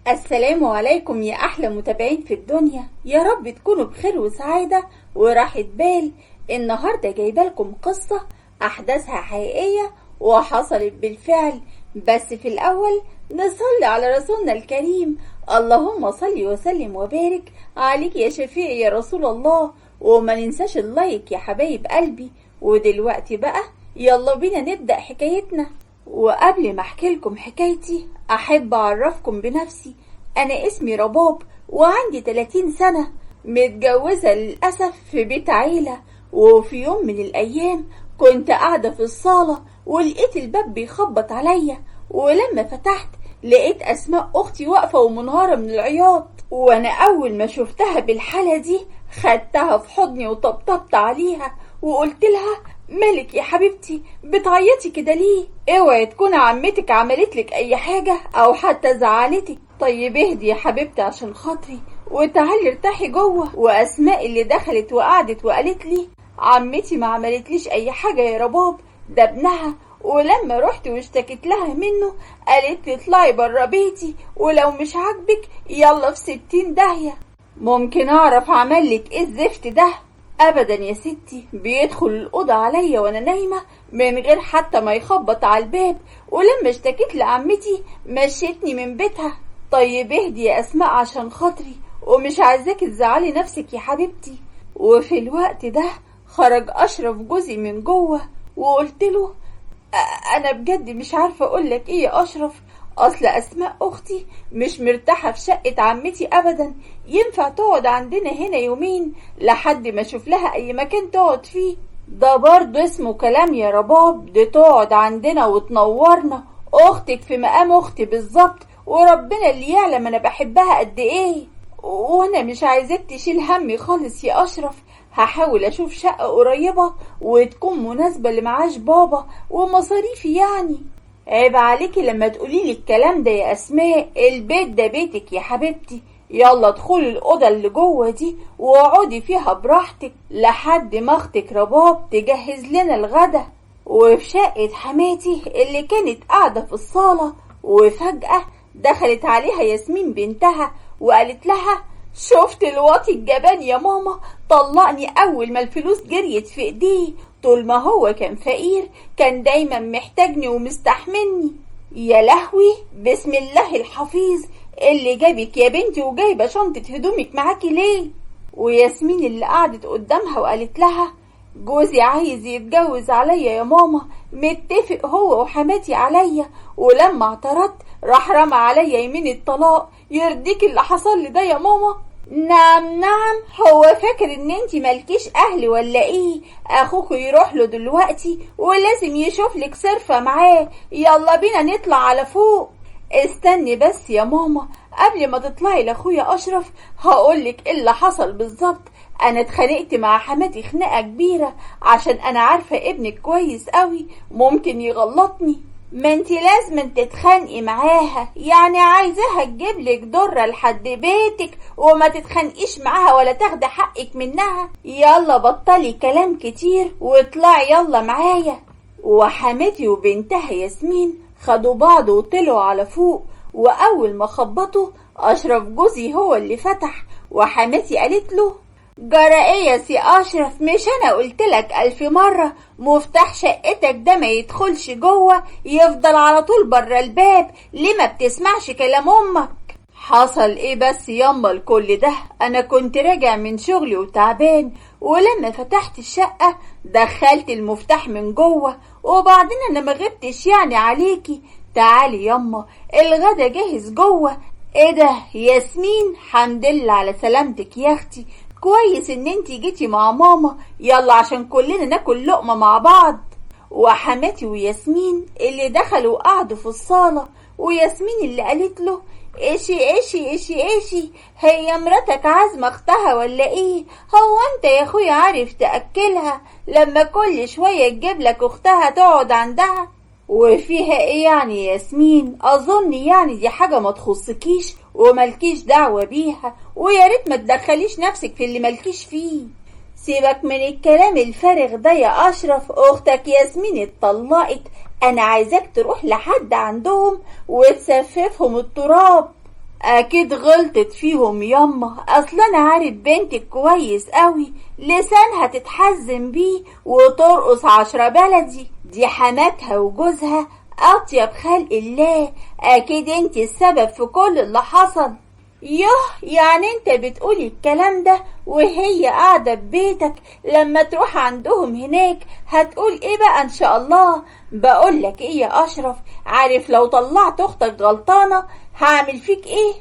السلام عليكم يا أحلى متابعين في الدنيا، يا رب تكونوا بخير وسعادة وراحة بال. النهاردة جايبة لكم قصة أحداثها حقيقية وحصلت بالفعل، بس في الأول نصلي على رسولنا الكريم. اللهم صل وسلم وبارك عليك يا شفيع يا رسول الله، وما ننساش اللايك يا حبايب قلبي. ودلوقتي بقى يلا بينا نبدأ حكايتنا. وقبل ما احكي لكم حكايتي احب اعرفكم بنفسي. انا اسمي رباب وعندي 30 سنة، متجوزة للأسف في بيت عيلة. وفي يوم من الايام كنت قاعدة في الصالة ولقيت الباب بيخبط عليا، ولما فتحت لقيت اسماء اختي واقفة ومنهارة من العياط. وانا اول ما شفتها بالحالة دي خدتها في حضني وطبطبت عليها وقلت لها: مالك يا حبيبتي بتعيطي كده ليه؟ اوعي تكون عمتك عملت لك اي حاجة او حتى زعلتك. طيب اهدي يا حبيبتي عشان خاطري وتعالي ارتاحي جوه. واسماء اللي دخلت وقعدت وقالت لي: عمتي ما عملتليش اي حاجة يا رباب، ده ابنها. ولما رحت واشتكيت لها منه قالت لي: اطلعي برا بيتي، ولو مش عاجبك يلا في 60 داهية. ممكن اعرف عملك ايه الزفت ده؟ ابدا يا ستي، بيدخل الاوضه عليا وانا نايمه من غير حتى ما يخبط على الباب، ولما اشتكيت لعمتي مشيتني من بيتها. طيب اهدي يا اسماء عشان خاطري، ومش عايزاكي تزعلي نفسك يا حبيبتي. وفي الوقت ده خرج اشرف جوزي من جوه، وقلت له: انا بجد مش عارفه اقول لك ايه يا اشرف، اصل اسماء اختي مش مرتاحه في شقه عمتي ابدا. ينفع تقعد عندنا هنا يومين لحد ما اشوف لها اي مكان تقعد فيه؟ ده برضه اسمه كلام يا رباب، دي تقعد عندنا وتنورنا. اختك في مقام اختي بالظبط، وربنا اللي يعلم انا بحبها قد ايه. وانا مش عايزاك تشيل همي خالص يا اشرف، هحاول اشوف شقة قريبة وتكون مناسبة لمعاش بابا ومصاريفي يعني. عيب عليكي لما تقوليلي الكلام ده يا اسماء، البيت ده بيتك يا حبيبتي. يلا ادخلي الأوضة اللي جوه دي واقعدي فيها براحتك لحد ما اختك رباب تجهز لنا الغدا. وفي شقة حماتي اللي كانت قاعدة في الصالة، وفجأة دخلت عليها ياسمين بنتها وقالت لها: شفت الواطي الجبان يا ماما؟ طلقني اول ما الفلوس جريت في ايديه. طول ما هو كان فقير كان دايما محتاجني ومستحملني. يا لهوي، بسم الله الحفيظ، اللي جابك يا بنتي وجايبه شنطه هدومك معاكي ليه؟ وياسمين اللي قعدت قدامها وقالت لها: جوزي عايز يتجوز عليا يا ماما، متفق هو وحماتي عليا، ولما اعترضت راح رمى عليا يمين الطلاق. يرضيك اللي حصل لي ده يا ماما؟ نعم نعم، هو فاكر ان انتي مالكيش اهل ولا ايه؟ اخوك يروح له دلوقتي ولازم يشوف لك صرفة معاه. يلا بينا نطلع على فوق. استني بس يا ماما، قبل ما تطلعي لاخويا اشرف هقولك ايه اللي حصل بالظبط. انا اتخانقت مع حماتي خناقة كبيرة عشان انا عارفة ابنك كويس قوي ممكن يغلطني. ما انتي لازم تتخانقي معاها، يعني عايزاها تجيبلك ضرة لحد بيتك وما تتخانقيش معاها ولا تاخدي حقك منها. يلا بطلي كلام كتير واطلعي يلا معايا. وحماتي وبنتها ياسمين خدوا بعض وطلعوا على فوق، واول ما خبطوا اشرف جوزي هو اللي فتح، وحماتي قالت له: جرى ايه يا سي اشرف؟ مش انا قلتلك 1000 مرة مفتاح شقتك ده ما يدخلش جوه، يفضل على طول برا الباب؟ ليه ما بتسمعش كلام امك؟ حصل ايه بس ياما الكل ده؟ انا كنت راجع من شغلي وتعبان، ولما فتحت الشقة دخلت المفتاح من جوه، وبعدين انا ما غبتش يعني عليكي. تعالي ياما الغدا جاهز جوه. ايه ده ياسمين؟ حمد لله على سلامتك يا اختي، كويس ان انتي جيتي مع ماما. يلا عشان كلنا ناكل لقمة مع بعض. وحماتي وياسمين اللي دخلوا وقعدوا في الصالة، وياسمين اللي قالت له: ايشي ايشي ايشي ايشي، هي مراتك عازمة اختها ولا ايه؟ هو انت يا اخويا عارف تأكلها لما كل شوية تجيب لك اختها تقعد عندها؟ وفيها ايه يعني يا ياسمين؟ اظن يعني دي حاجة ما تخصكيش وملكيش دعوة بيها، ويا ريت ما تدخليش نفسك في اللي ملكيش فيه. سيبك من الكلام الفارغ ده يا اشرف، اختك ياسمين اتطلقت، انا عايزاك تروح لحد عندهم وتسففهم التراب. اكيد غلطت فيهم ياما، اصل انا عارف بنتك كويس قوي، لسانها تتحزن بيه وترقص 10 بلدي، دي حماتها وجوزها اطيب خلق الله، اكيد انت السبب في كل اللي حصل. يعني انت بتقولي الكلام ده وهي قاعدة في بيتك، لما تروح عندهم هناك هتقول ايه بقى ان شاء الله؟ بقولك ايه يا اشرف، عارف لو طلعت اختك غلطانة هعمل فيك ايه؟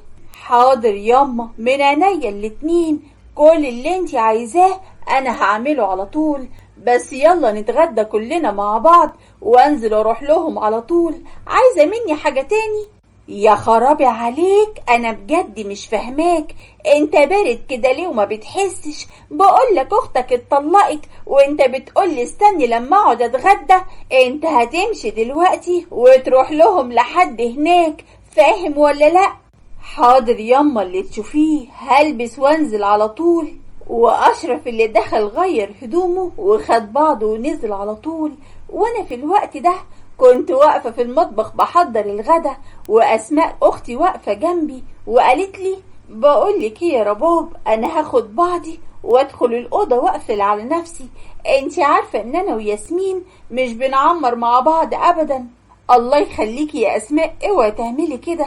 حاضر ياما، من عينيا الاتنين، كل اللي انت عايزاه انا هعمله على طول، بس يلا نتغدى كلنا مع بعض وانزل اروح لهم على طول. عايزة مني حاجة تاني؟ يا خرابي عليك، انا بجد مش فاهماك، انت بارد كده ليه وما بتحسش؟ بقولك اختك اتطلقت وانت بتقولي استني لما اقعد اتغدى، انت هتمشي دلوقتي وتروح لهم لحد هناك، فاهم ولا لا؟ حاضر ياما اللي تشوفيه، هلبس وانزل على طول. واشرف اللي دخل غير هدومه وخد بعضه ونزل على طول، وانا في الوقت ده كنت واقفة في المطبخ بحضر الغدا، وأسماء أختي واقفة جنبي وقالت لي بقولك ايه يا رباب، أنا هاخد بعضي وادخل الأوضة واقفل على نفسي، انتي عارفة ان أنا وياسمين مش بنعمر مع بعض أبدا. الله يخليكي يا أسماء، اوعي تعملي كده،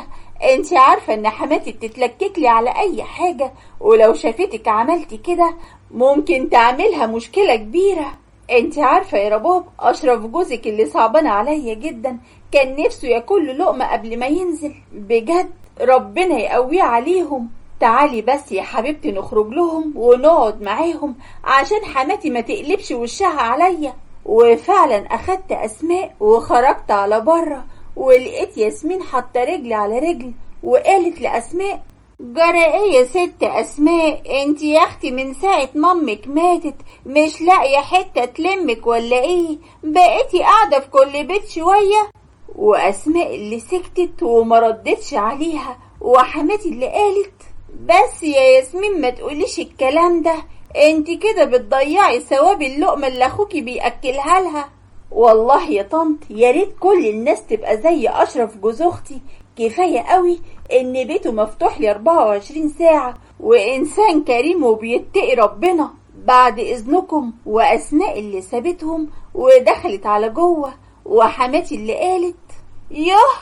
انتي عارفة ان حماتي بتتلككلي على أي حاجة، ولو شافتك عملتي كده ممكن تعملها مشكلة كبيرة. انت عارفة يا رباب، اشرف جوزك اللي صعبان عليا جدا كان نفسه ياكل لقمة قبل ما ينزل، بجد ربنا يقويه عليهم. تعالي بس يا حبيبتي نخرج لهم ونقعد معاهم عشان حماتي ما تقلبش وشها عليا. وفعلا اخدت اسماء وخرجت على بره، ولقيت ياسمين حاطه رجل على رجل وقالت لاسماء جرى ايه يا ست اسماء، انت يا اختي من ساعة مامك ماتت مش لاقية حتة تلمك ولا ايه؟ بقيتي قاعدة في كل بيت شوية. واسماء اللي سكتت وما ردتش عليها، وحماتي اللي قالت بس يا ياسمين ما تقوليش الكلام ده، انت كده بتضيعي ثواب اللقمة اللي اخوكي بيأكلها لها. والله يا طنط يا ريت كل الناس تبقى زي اشرف جوز اختي، كفاية قوي ان بيته مفتوح لي 24 ساعة وانسان كريم وبيتقي ربنا. بعد اذنكم. واسماء اللي سابتهم ودخلت على جوه، وحماتي اللي قالت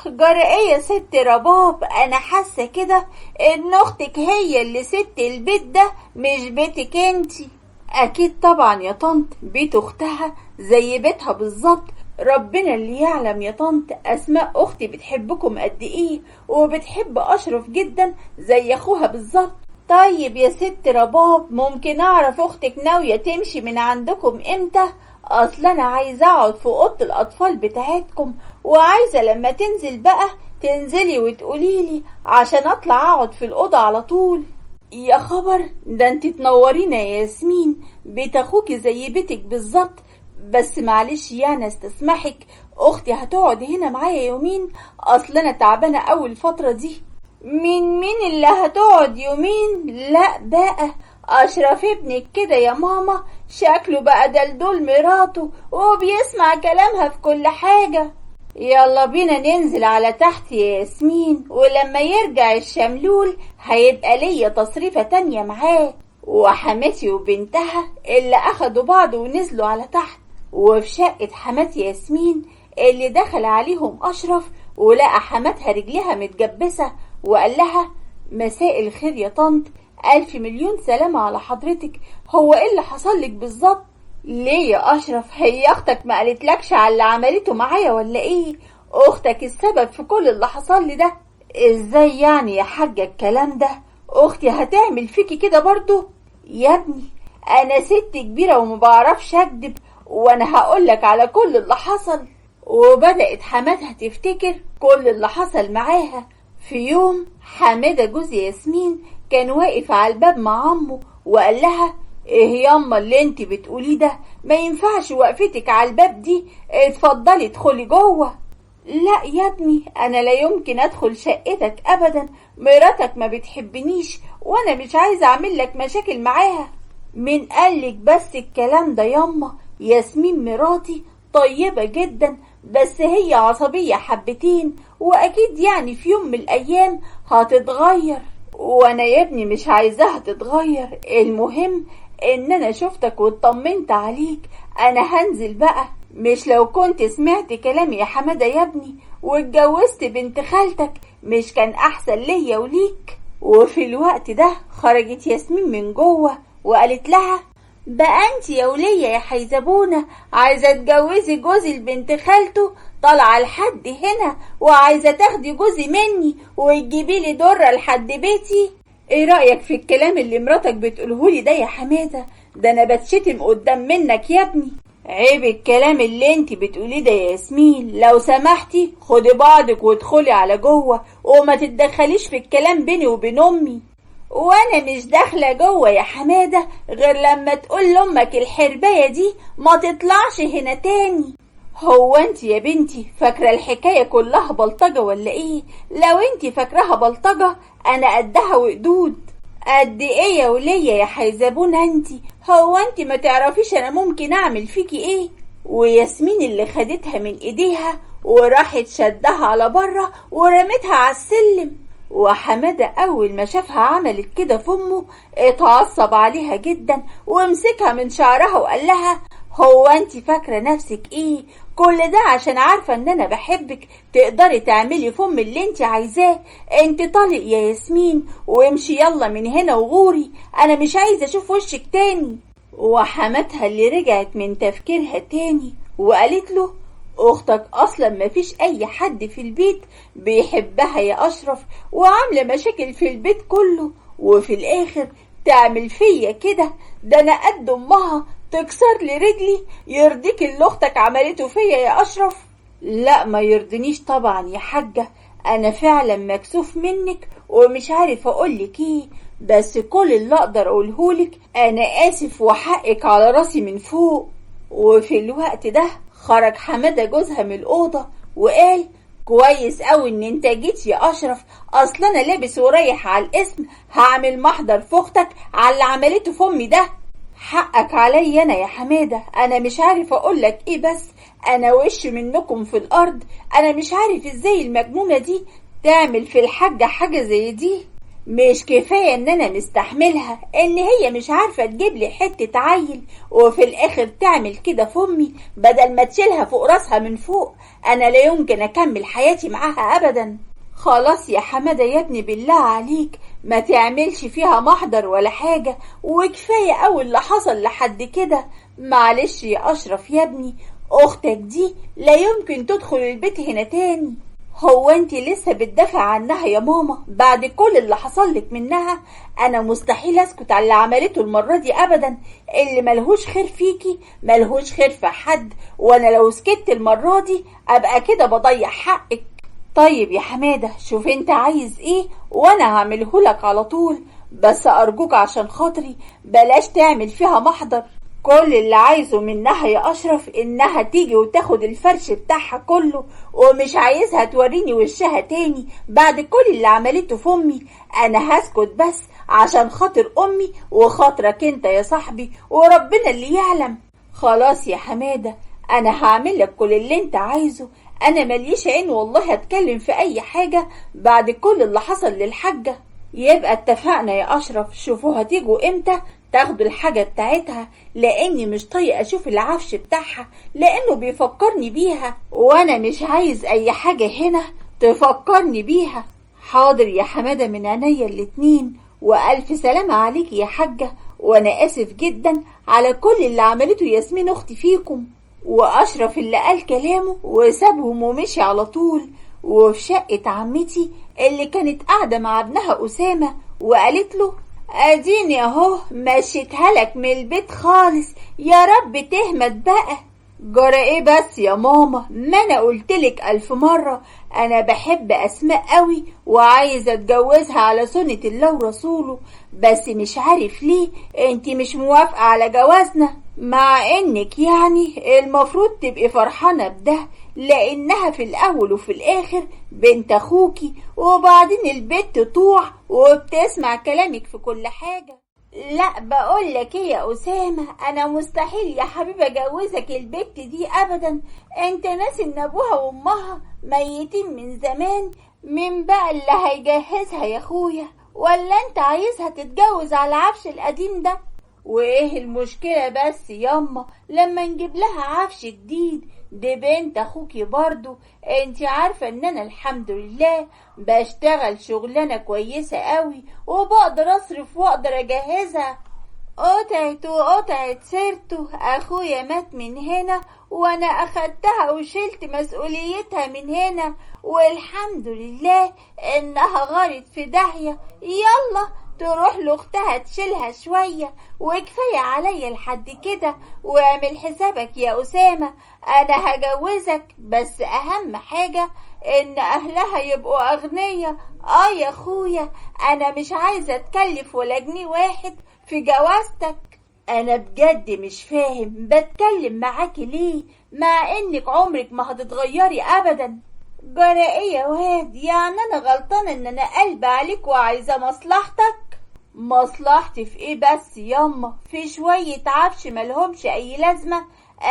جرى ايه يا ست رباب، انا حاسة كده ان اختك هي اللي ست البيت ده مش بيتك انتي. اكيد طبعا يا طنط، بيت اختها زي بيتها بالظبط، ربنا اللي يعلم يا طنط اسماء اختي بتحبكم قد ايه، وبتحب اشرف جدا زي اخوها بالظبط. طيب يا ست رباب، ممكن اعرف اختك ناوية تمشي من عندكم امتى؟ اصل انا عايزة اقعد في اوضة الاطفال بتاعتكم، وعايزة لما تنزل بقى تنزلي وتقوليلي عشان اطلع اقعد في الاوضة على طول. يا خبر، ده انت تنورينا يا ياسمين، بيت اخوكي زي بيتك بالظبط، بس معلش يعني استسمحك، اختي هتقعد هنا معايا يومين، اصل انا تعبانه اول فتره دي. مين اللي هتقعد يومين؟ لا بقى اشرف ابنك كده يا ماما، شكله بقى دلدول مراته وبيسمع كلامها في كل حاجه. يلا بينا ننزل على تحت يا ياسمين، ولما يرجع الشملول هيبقى ليا تصريفة تانية معاه. وحماتي وبنتها اللي اخدوا بعض ونزلوا على تحت، وفي شقة حماتي ياسمين اللي دخل عليهم اشرف ولقى حماتها رجلها متجبسة، وقال لها مساء الخير يا طنط، 1000 مليون سلامة على حضرتك، هو ايه اللي حصلك بالظبط؟ ليه يا اشرف، هي اختك ما قالتلكش على اللي عملته معايا ولا ايه؟ اختك السبب في كل اللي حصل لي ده. ازاي يعني يا حاجة الكلام ده؟ اختي هتعمل فيكي كده برضو؟ يا ابني انا ست كبيرة وما بعرفش اكدب، وانا هقولك على كل اللي حصل. وبدأت حماتها تفتكر كل اللي حصل معاها. في يوم حمادة جوز ياسمين كان واقف على الباب مع عمه، وقال لها ايه ياما اللي انت بتقوليه ده؟ ما ينفعش وقفتك على الباب دي، اتفضلي ادخلي جوه. لا يا ابني، انا لا يمكن ادخل شقتك ابدا، مراتك ما بتحبنيش وانا مش عايزه اعمل لك مشاكل معاها. مين قالك بس الكلام ده ياما؟ ياسمين مراتي طيبه جدا، بس هي عصبية حبتين، واكيد يعني في يوم من الايام هتتغير. وانا يا ابني مش عايزاها تتغير، المهم ان انا شفتك واطمنت عليك. انا هنزل بقى. مش لو كنت سمعت كلامي يا حمادة يا ابني واتجوزت بنت خالتك مش كان احسن ليا وليك؟ وفي الوقت ده خرجت ياسمين من جوه وقالت لها: بقى انت يا ولية يا حيزبونة عايزة تجوزي جوزي لبنت خالته؟ طالعة لحد هنا وعايزة تاخدي جوزي مني وتجيبي لي درة لحد بيتي؟ ايه رأيك في الكلام اللي مراتك بتقولهولي ده يا حمادة؟ ده انا بتشتم قدام منك يا ابني. عيب الكلام اللي انت بتقوليه ده يا ياسمين، لو سمحتي خدي بعضك وادخلي على جوه وما تتدخليش في الكلام بيني وبين امي. وانا مش داخله جوه يا حماده غير لما تقول لامك الحربايه دي ما تطلعش هنا تاني. هو انت يا بنتي فاكره الحكايه كلها بلطجه ولا ايه؟ لو انت فاكراها بلطجه انا قدها وقدود. قد ايه يا وليه يا حيزبونه انت؟ هو انت ما تعرفيش انا ممكن اعمل فيكي ايه؟ وياسمين اللي خدتها من ايديها وراحت شدها على بره ورمتها على السلم. وحمادة أول ما شافها عملت كده في أمه اتعصب عليها جدا ومسكها من شعرها وقال لها: هو انت فاكرة نفسك ايه؟ كل ده عشان عارفة ان انا بحبك تقدري تعملي في أم اللي انت عايزاه؟ انت طالق يا ياسمين وامشي يلا من هنا وغوري، انا مش عايزة اشوف وشك تاني. وحماتها اللي رجعت من تفكيرها تاني وقالت له: اختك اصلا مفيش اي حد في البيت بيحبها يا اشرف، وعامله مشاكل في البيت كله، وفي الاخر تعمل فيا كده؟ ده انا قد امها تكسر لي رجلي. يرضيك اللي اختك عملته فيا يا اشرف؟ لا ما يرضنيش طبعا يا حاجه، انا فعلا مكسوف منك ومش عارف اقولك ايه، بس كل اللي اقدر اقولهولك انا اسف وحقك على راسي من فوق. وفي الوقت ده خرج حمادة جوزها من الأوضة وقال: كويس قوي ان انت جيت يا اشرف، اصل انا لابس ورايح على الاسم هعمل محضر في اختك على اللي عملته في امي ده. حقك عليا انا يا حمادة، انا مش عارف اقولك ايه، بس انا وش منكم في الارض. انا مش عارف ازاي المجنونة دي تعمل في الحاجة حاجة زي دي. مش كفاية ان انا مستحملها ان هي مش عارفة تجيب لي حتة عيل وفي الاخر تعمل كده في امي بدل ما تشيلها فوق راسها من فوق؟ انا لا يمكن اكمل حياتي معاها ابدا. خلاص يا حمادة يا ابني بالله عليك ما تعملش فيها محضر ولا حاجة، وكفاية اوي اللي حصل لحد كده. معلش يا اشرف يا ابني، اختك دي لا يمكن تدخل البيت هنا تاني. هو انت لسه بتدافع عنها يا ماما بعد كل اللي حصل لك منها؟ انا مستحيل اسكت على اللي عملته المرة دي ابدا. اللي ملهوش خير فيكي ملهوش خير في حد، وانا لو سكت المرة دي ابقى كده بضيع حقك. طيب يا حمادة شوف انت عايز ايه وانا هعملهولك على طول، بس ارجوك عشان خاطري بلاش تعمل فيها محضر. كل اللي عايزه منها يا اشرف انها تيجي وتاخد الفرش بتاعها كله، ومش عايزها توريني وشها تاني بعد كل اللي عملته في امي. انا هسكت بس عشان خاطر امي وخاطرك انت يا صاحبي وربنا اللي يعلم. خلاص يا حمادة انا هعمل لك كل اللي انت عايزه، انا مليش عين والله هتكلم في اي حاجة بعد كل اللي حصل للحاجة. يبقى اتفقنا يا اشرف، شوفوا هتيجوا امتى تاخدوا الحاجة بتاعتها، لاني مش طايقة اشوف العفش بتاعها لانه بيفكرني بيها، وانا مش عايز اي حاجة هنا تفكرني بيها. حاضر يا حمادة من عينيا الاتنين، والف سلامة عليك يا حاجة، وانا اسف جدا على كل اللي عملته ياسمين اختي فيكم. واشرف اللي قال كلامه وسابهم ومشي على طول. وفي شقة عمتي اللي كانت قاعدة مع ابنها أسامة وقالت له: اديني اهو مشيتها لك من البيت خالص، يا رب تهمت بقى. جرى ايه بس يا ماما؟ ما انا قلتلك 1000 مرة انا بحب اسماء قوي وعايزة اتجوزها على سنة الله ورسوله، بس مش عارف ليه انتي مش موافقة على جوازنا، مع انك يعني المفروض تبقي فرحانة بده لانها في الاول وفي الاخر بنت اخوكي، وبعدين البت طوع وبتسمع كلامك في كل حاجة. لا بقولك ايه يا أسامة، انا مستحيل يا حبيبي اجوزك البت دي ابدا. انت ناسي ان ابوها وامها ميتين من زمان. مين بقى اللي هيجهزها يا اخويا؟ ولا انت عايزها تتجوز على العفش القديم ده؟ وايه المشكلة بس ياما لما نجيب لها عفش جديد؟ دي بنت اخوكي برضو. انت عارفة ان انا الحمد لله بشتغل شغلانة كويسة قوي، وبقدر اصرف واقدر اجهزها. قطعت سيرته، اخويا مات من هنا وانا اخدتها وشلت مسؤوليتها من هنا، والحمد لله انها غارت في داهية. يلا تروح لاختها تشيلها شوية، وكفاية عليا لحد كده. واعمل حسابك يا أسامة، انا هجوزك، بس اهم حاجة ان اهلها يبقوا اغنياء. يا اخويا، انا مش عايزة اتكلف ولا جنيه واحد في جوازتك. انا بجد مش فاهم بتكلم معاكي ليه، مع انك عمرك ما هتتغيري ابدا. جرى ايه يا واد؟ يعني انا غلطانة ان انا قلب عليك وعايزة مصلحتك؟ مصلحتي في ايه بس ياما؟ في شوية عفش ملهمش اي لازمة.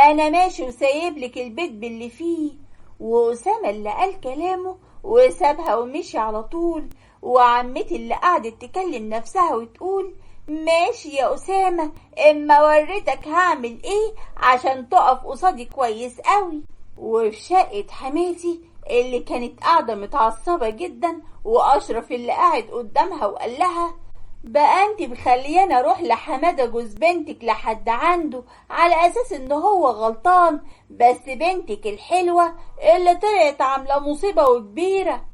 انا ماشي وسايب لك البيت باللي فيه. وأسامة اللي قال كلامه وسابها ومشي على طول. وعمتي اللي قعدت تكلم نفسها وتقول ماشي يا أسامة، اما وريتك هعمل ايه عشان تقف قصادي كويس قوي. وفي شقة حماتي اللي كانت قاعدة متعصبة جدا، وأشرف اللي قاعد قدامها وقال لها بقى انت مخلياني اروح لحمادة جوز بنتك لحد عنده على اساس ان هو غلطان، بس بنتك الحلوة اللي طلعت عاملة مصيبة وكبيرة.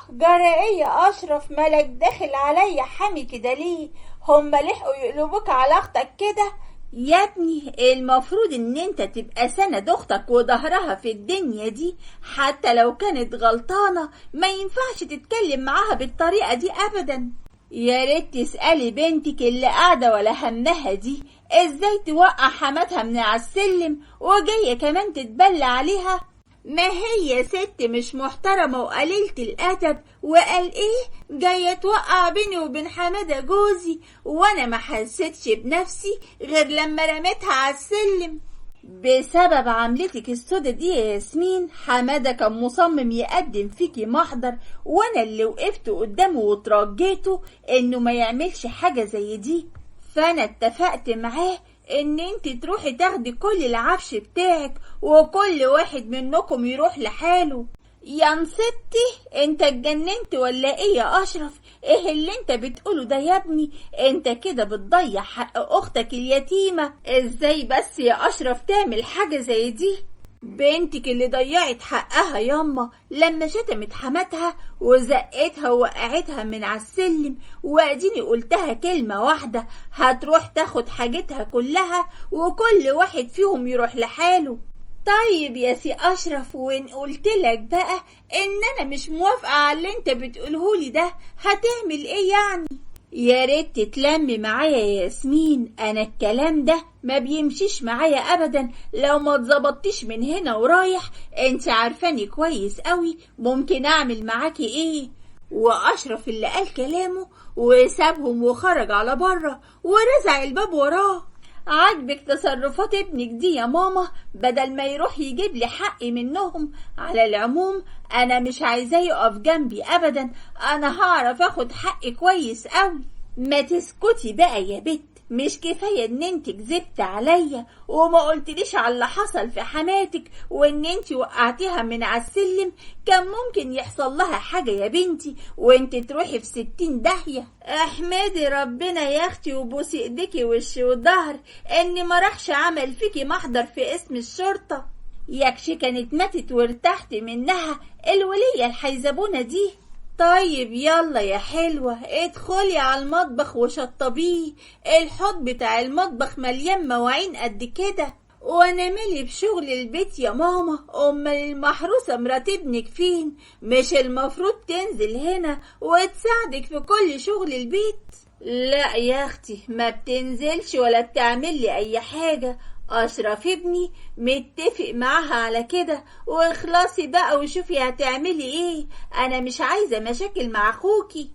جرى ايه يا اشرف؟ مالك داخل عليا حامي كده ليه؟ هما لحقوا يقلبوك على اختك كده؟ يا ابني المفروض ان انت تبقى سند اختك وظهرها في الدنيا دي، حتى لو كانت غلطانة ما ينفعش تتكلم معاها بالطريقة دي ابدا. يا ريت تسألي بنتك اللي قاعدة ولا همها دي ازاي توقع حماتها من على السلم وجاية كمان تتبلى عليها. ما هي ست مش محترمة وقليلة الأدب، وقال ايه جاية توقع بيني وبين حمادة جوزي، وانا ما حسيتش بنفسي غير لما رميتها على السلم. بسبب عملتك السودة دي يا ياسمين، حمادة كان مصمم يقدم فيكي محضر، وانا اللي وقفت قدامه وترجيته انه ما يعملش حاجة زي دي. فانا اتفقت معاه ان انت تروحي تاخدي كل العفش بتاعك، وكل واحد منكم يروح لحاله. يا نصبتي، انت اتجننت ولا ايه يا اشرف؟ ايه اللي انت بتقوله ده يا ابني؟ انت كده بتضيع حق اختك اليتيمة. ازاي بس يا اشرف تعمل حاجة زي دي؟ بنتك اللي ضيعت حقها ياما لما شتمت حماتها وزقتها ووقعتها من على السلم، واديني قلتها كلمة واحدة هتروح تاخد حاجتها كلها، وكل واحد فيهم يروح لحاله. طيب يا سي أشرف، وإن قلتلك بقى إن أنا مش موافقة على اللي أنت بتقولهولي ده هتعمل إيه يعني؟ يا ريت تتلمي معايا يا ياسمين، أنا الكلام ده ما بيمشيش معايا أبدا لو ما اتظبطتيش من هنا ورايح. أنت عارفاني كويس قوي ممكن أعمل معاكي إيه. وأشرف اللي قال كلامه وسابهم وخرج على بره ورزع الباب وراه. عاجبك تصرفات ابنك دي يا ماما؟ بدل ما يروح يجيب لي حقي منهم. على العموم انا مش عايزاه يقف جنبي ابدا، انا هعرف اخد حقي كويس قوي. ما تسكتي بقى يا بت، مش كفاية ان انت كذبت عليا وما قلتليش على اللي حصل في حماتك وان انت وقعتيها من على السلم؟ كان ممكن يحصل لها حاجة يا بنتي وانت تروحي في 60 داهية. احمدي ربنا يا اختي وبوسي ايديكي وشي وظهر ان ما راحش عمل فيكي محضر في اسم الشرطة. يكشي كانت ماتت وارتحت منها الولية الحيزبونة دي. طيب يلا يا حلوة ادخلي على المطبخ وشطبيه، الحوض بتاع المطبخ مليان مواعين قد كده. وانا مالي بشغل البيت يا ماما؟ امال المحروسة مرات ابنك فين؟ مش المفروض تنزل هنا وتساعدك في كل شغل البيت؟ لا يا اختي، ما بتنزلش ولا بتعمل لي اي حاجة. أشرف ابني متفق معاها على كده، واخلصي بقى وشوفي هتعملي ايه. انا مش عايزة مشاكل مع اخوكي.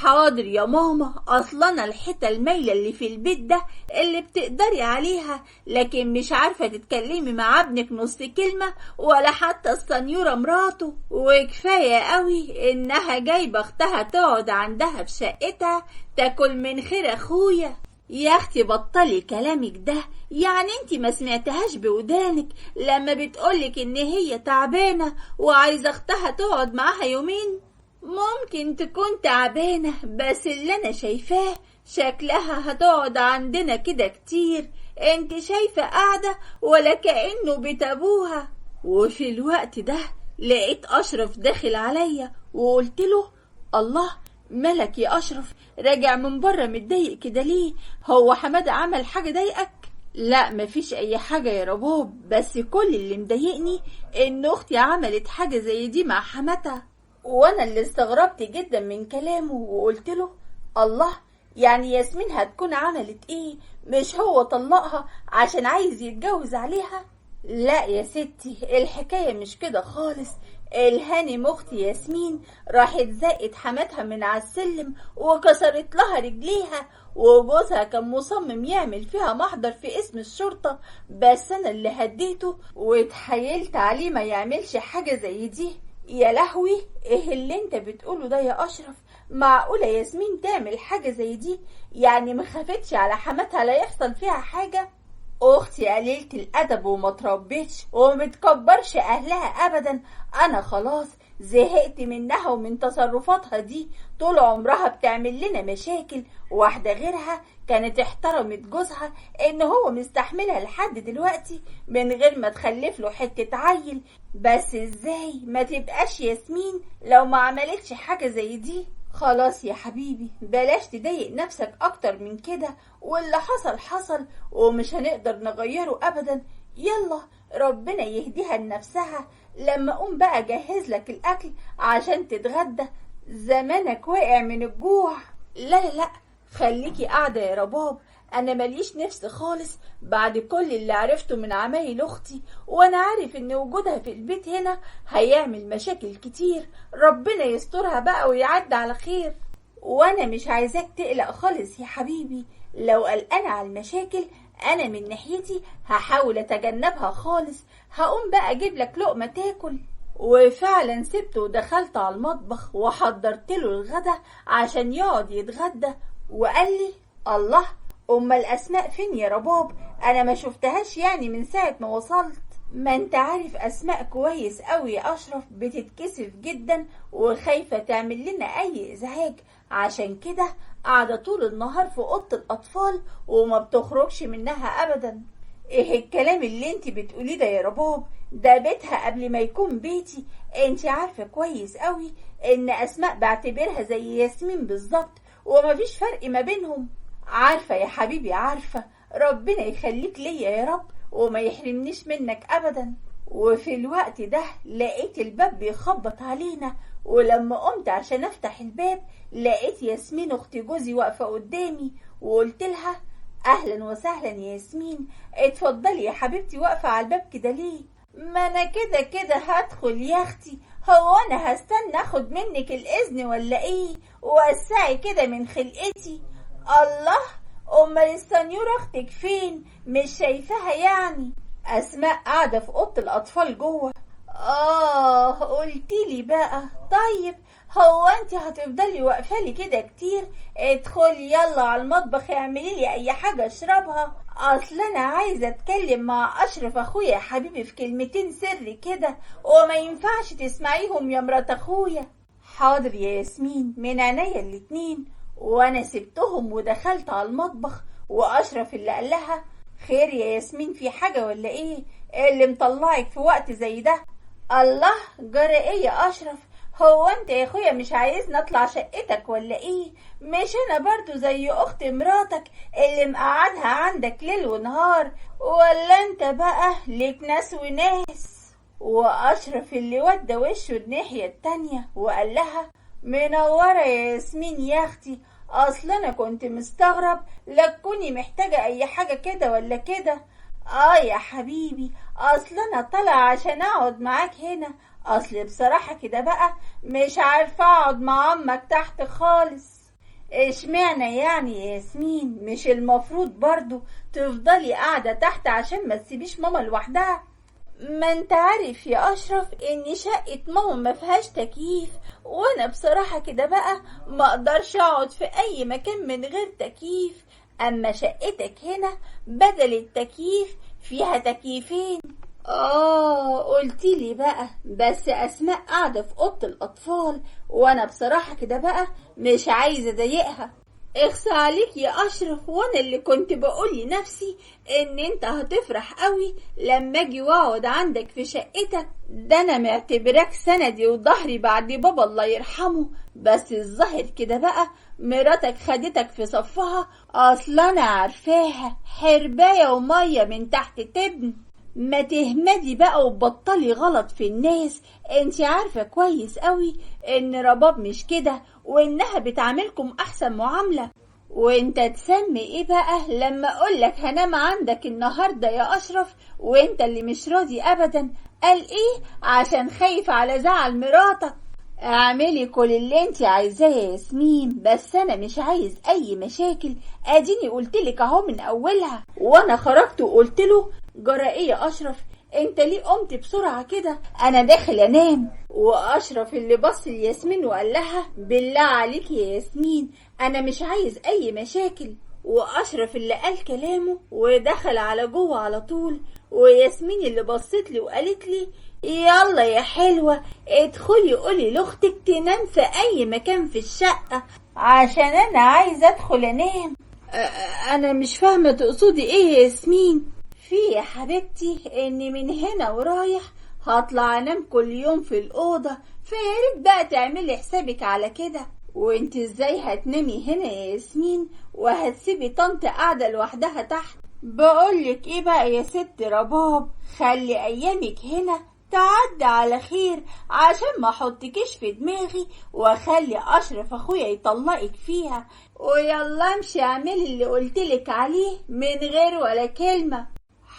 حاضر يا ماما، اصلا انا الحته المايله اللي في البيت ده اللي بتقدري عليها، لكن مش عارفه تتكلمي مع ابنك نص كلمه ولا حتى السنيوره مراته. وكفايه قوي انها جايبه اختها تقعد عندها في شقتها تاكل من خير اخويا. يا اختي بطلي كلامك ده، يعني انتي ما سمعتهاش بودانك لما بتقولك ان هي تعبانه وعايزه اختها تقعد معاها يومين؟ ممكن تكون تعبانة، بس اللي انا شايفاه شكلها هتقعد عندنا كده كتير. انت شايفة قاعدة ولا كأنه بيت ابوها. وفي الوقت ده لقيت اشرف داخل عليا وقلت له: الله، مالك يا اشرف؟ راجع من بره متضايق كده ليه؟ هو حمادة عمل حاجة ضايقك؟ لا مفيش اي حاجة يا رباب، بس كل اللي مضايقني ان اختي عملت حاجة زي دي مع حماتها. وانا اللي استغربت جدا من كلامه وقلت له: الله، يعني ياسمين هتكون عملت ايه؟ مش هو طلقها عشان عايز يتجوز عليها؟ لا يا ستي، الحكاية مش كده خالص. الهانم اختي ياسمين راحت زقت حماتها من على السلم وكسرت لها رجليها، وجوزها كان مصمم يعمل فيها محضر في اسم الشرطة، بس انا اللي هديته واتحايلت عليه ما يعملش حاجة زي دي. يا لهوي، ايه اللي انت بتقوله ده يا اشرف؟ معقولة ياسمين تعمل حاجة زي دي؟ يعني ما خافتش على حماتها لا يحصل فيها حاجة؟ اختي قليلة الادب وما تربيتش وما بتكبرش اهلها ابدا. انا خلاص زهقت منها ومن تصرفاتها دي، طول عمرها بتعمل لنا مشاكل. واحدة غيرها كانت احترمت جوزها ان هو مستحملها لحد دلوقتي من غير ما تخلف له حتة عيل، بس ازاي ما تبقاش ياسمين لو ما عملتش حاجة زي دي؟ خلاص يا حبيبي، بلاش تضايق نفسك اكتر من كده، واللي حصل حصل ومش هنقدر نغيره ابدا. يلا ربنا يهديها لنفسها. لما اقوم بقى اجهز لك الاكل عشان تتغدى، زمانك واقع من الجوع. لا لا لا، خليكي قاعدة يا رباب، انا ماليش نفس خالص بعد كل اللي عرفته من عمايل اختي، وانا عارف ان وجودها في البيت هنا هيعمل مشاكل كتير. ربنا يسترها بقى ويعدي على خير. وانا مش عايزاك تقلق خالص يا حبيبي، لو قلقان على المشاكل انا من ناحيتي هحاول اتجنبها خالص. هقوم بقى اجيب لك لقمة تاكل. وفعلا سبته ودخلت على المطبخ وحضرت له الغدا عشان يقعد يتغدى. وقال لي: الله، امال اسماء فين يا رباب؟ انا ما شفتهاش يعني من ساعة ما وصلت. ما انت عارف اسماء كويس قوي يا اشرف، بتتكسف جدا وخايفة تعمل لنا اي ازعاج، عشان كده قاعدة طول النهار في اوضة الاطفال وما بتخرجش منها ابدا. ايه الكلام اللي انت بتقوليه ده يا رباب؟ ده بيتها قبل ما يكون بيتي. انت عارفة كويس قوي ان اسماء بعتبرها زي ياسمين بالظبط، ومفيش فرق ما بينهم. عارفة يا حبيبي، عارفة. ربنا يخليك ليا يا رب وما يحرمنيش منك ابدا. وفي الوقت ده لقيت الباب بيخبط علينا، ولما قمت عشان افتح الباب لقيت ياسمين اخت جوزي واقفة قدامي، وقلت لها: اهلا وسهلا يا ياسمين، اتفضلي يا حبيبتي، واقفة على الباب كده ليه؟ ما انا كده كده هدخل يا اختي، هو انا هستنى اخد منك الاذن ولا ايه؟ وسعي كده من خلقتي. الله، امال السنيورة اختك فين؟ مش شايفاها يعني؟ اسماء قاعدة في اوضة الاطفال جوه. قلتيلي بقى. طيب هو انت هتفضلي واقفالي كده كتير؟ ادخلي يلا على المطبخ اعملي لي اي حاجة اشربها، اصل انا عايزة اتكلم مع اشرف اخويا يا حبيبي في كلمتين سر كده، وما ينفعش تسمعيهم يا مرات اخويا. حاضر يا ياسمين، من عينيا الاتنين. وانا سبتهم ودخلت على المطبخ، واشرف اللي قال لها: خير يا ياسمين، في حاجة ولا ايه اللي مطلعك في وقت زي ده؟ الله، جرى ايه يا اشرف؟ هو انت يا اخويا مش عايزني اطلع شقتك ولا ايه؟ مش انا برضو زي اخت مراتك اللي مقعدها عندك ليل ونهار، ولا انت بقى ليك ناس وناس؟ واشرف اللي ودى وشه الناحية التانية وقال لها: منورة يا ياسمين يا اختي، اصل انا كنت مستغرب لا تكوني محتاجة اي حاجة كده ولا كده. يا حبيبي، اصل انا طالعة عشان اقعد معاك هنا، اصل بصراحة كده بقى مش عارفة اقعد مع عمك تحت خالص. اشمعنى يعني يا ياسمين؟ مش المفروض برضو تفضلي قاعدة تحت عشان ما تسيبيش ماما لوحدها؟ ما انت عارف يا اشرف ان شقة ماما ما فيهاش تكييف، وانا بصراحة كده بقى ما اقدرش اقعد في اي مكان من غير تكييف. اما شقتك هنا بدل التكييف فيها تكييفين. قلتيلي بقى، بس اسماء قاعدة في اوضة الاطفال، وانا بصراحة كده بقى مش عايزة اضايقها. اخصى عليك يا اشرف، وانا اللي كنت بقول لنفسي ان انت هتفرح قوي لما اجي واقعد عندك في شقتك. ده انا معتبراك سندي وظهري بعد بابا الله يرحمه، بس الظاهر كده بقى مراتك خدتك في صفها. اصلا انا عارفاها حرباية ومية من تحت تبن. ما تهمدي بقى وبطلي غلط في الناس. انت عارفة كويس قوي ان رباب مش كده، وانها بتعاملكم احسن معاملة. وانت تسمي ايه بقى لما اقولك هنام عندك النهاردة يا اشرف وانت اللي مش راضي ابدا؟ قال ايه؟ عشان خايف على زعل مراتك. اعملي كل اللي انت عايزاه يا ياسمين، بس انا مش عايز اي مشاكل. اديني قلتلك اهو من اولها، وانا خرجت وقلتله جرى ايه يا اشرف؟ انت ليه قمت بسرعة كده؟ انا داخل انام. واشرف اللي بص لياسمين وقال لها بالله عليك يا ياسمين انا مش عايز اي مشاكل. واشرف اللي قال كلامه ودخل على جوه على طول. وياسمين اللي بصت لي وقالت لي يلا يا حلوة ادخلي قولي لاختك تنام في اي مكان في الشقة عشان انا عايزة ادخل انام. انا مش فاهمة تقصدي ايه يا ياسمين؟ في يا حبيبتي ان من هنا ورايح هطلع انام كل يوم في الأوضة، فياريت بقى تعملي حسابك على كده. وانت ازاي هتنامي هنا يا ياسمين وهتسيبي طنط قاعدة لوحدها تحت؟ بقولك ايه بقى يا ست رباب، خلي ايامك هنا تعدي على خير عشان ما احطكيش في دماغي واخلي اشرف اخويا يطلقك فيها. ويلا امشي اعملي اللي قلتلك عليه من غير ولا كلمة.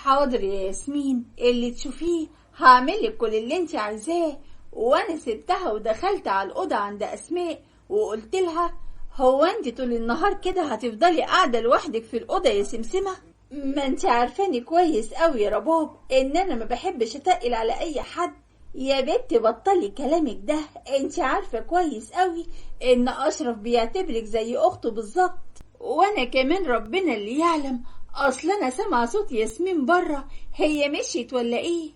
حاضر يا ياسمين، اللي تشوفيه هعملك كل اللي انت عايزاه. وانا سبتها ودخلت على الأوضة عند اسماء وقلت لها هو انت طول النهار كده هتفضلي قاعدة لوحدك في الأوضة يا سمسمة؟ ما انت عارفاني كويس قوي يا رباب ان انا ما بحبش اتقل على اي حد. يا بنت بطلي كلامك ده، انت عارفة كويس قوي ان اشرف بيعتبرك زي اخته بالظبط. وانا كمان ربنا اللي يعلم، اصل انا سامعة صوت ياسمين بره. هي مشيت ولا ايه؟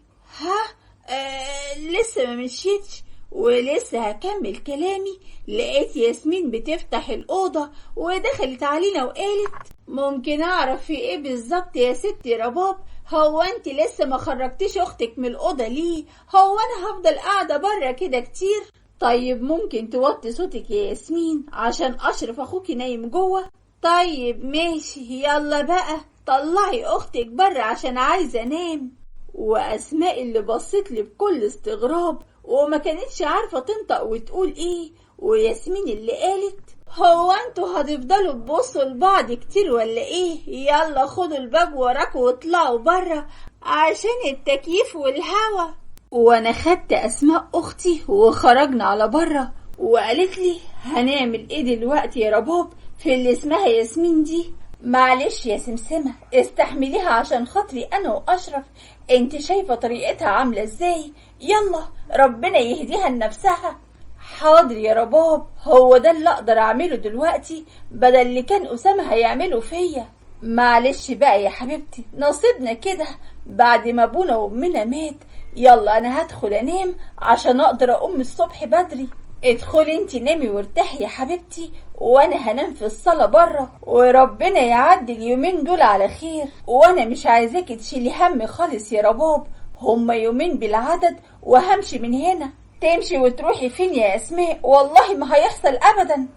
لسه ما مشيتش، ولسه هكمل كلامي لقيت ياسمين بتفتح الأوضة ودخلت علينا وقالت ممكن اعرف في ايه بالظبط يا ستي رباب؟ هو انت لسه ما خرجتيش اختك من الأوضة ليه؟ هو انا هفضل قاعدة بره كده كتير؟ طيب ممكن توطي صوتك يا ياسمين عشان اشرف اخوكي نايم جوه؟ طيب ماشي، يلا بقى طلعي اختك بره عشان عايزة انام. واسماء اللي بصت لي بكل استغراب وما كانتش عارفة تنطق وتقول ايه، وياسمين اللي قالت هو انتوا هتفضلوا تبصوا لبعض كتير ولا ايه؟ يلا خدوا الباب وراكوا واطلعوا بره عشان التكييف والهوا. وانا خدت اسماء اختي وخرجنا على بره، وقالت لي هنعمل ايه دلوقتي يا رباب في اللي اسمها ياسمين دي؟ معلش يا سمسمة استحمليها عشان خاطري انا واشرف، انت شايفة طريقتها عاملة ازاي؟ يلا ربنا يهديها لنفسها. حاضر يا رباب، هو ده اللي اقدر اعمله دلوقتي بدل اللي كان اسامة هيعمله فيا. معلش بقى يا حبيبتي نصيبنا كده بعد ما ابونا وامنا مات. يلا انا هدخل انام عشان اقدر اقوم الصبح بدري. ادخلي انتي نامي وارتاحي يا حبيبتي، وانا هنام في الصالة بره، وربنا يعدي اليومين دول على خير. وانا مش عايزاكي تشيلي هم خالص يا رباب، هما يومين بالعدد وهمشي من هنا. تمشي وتروحي فين يا اسماء؟ والله ما هيحصل ابدا.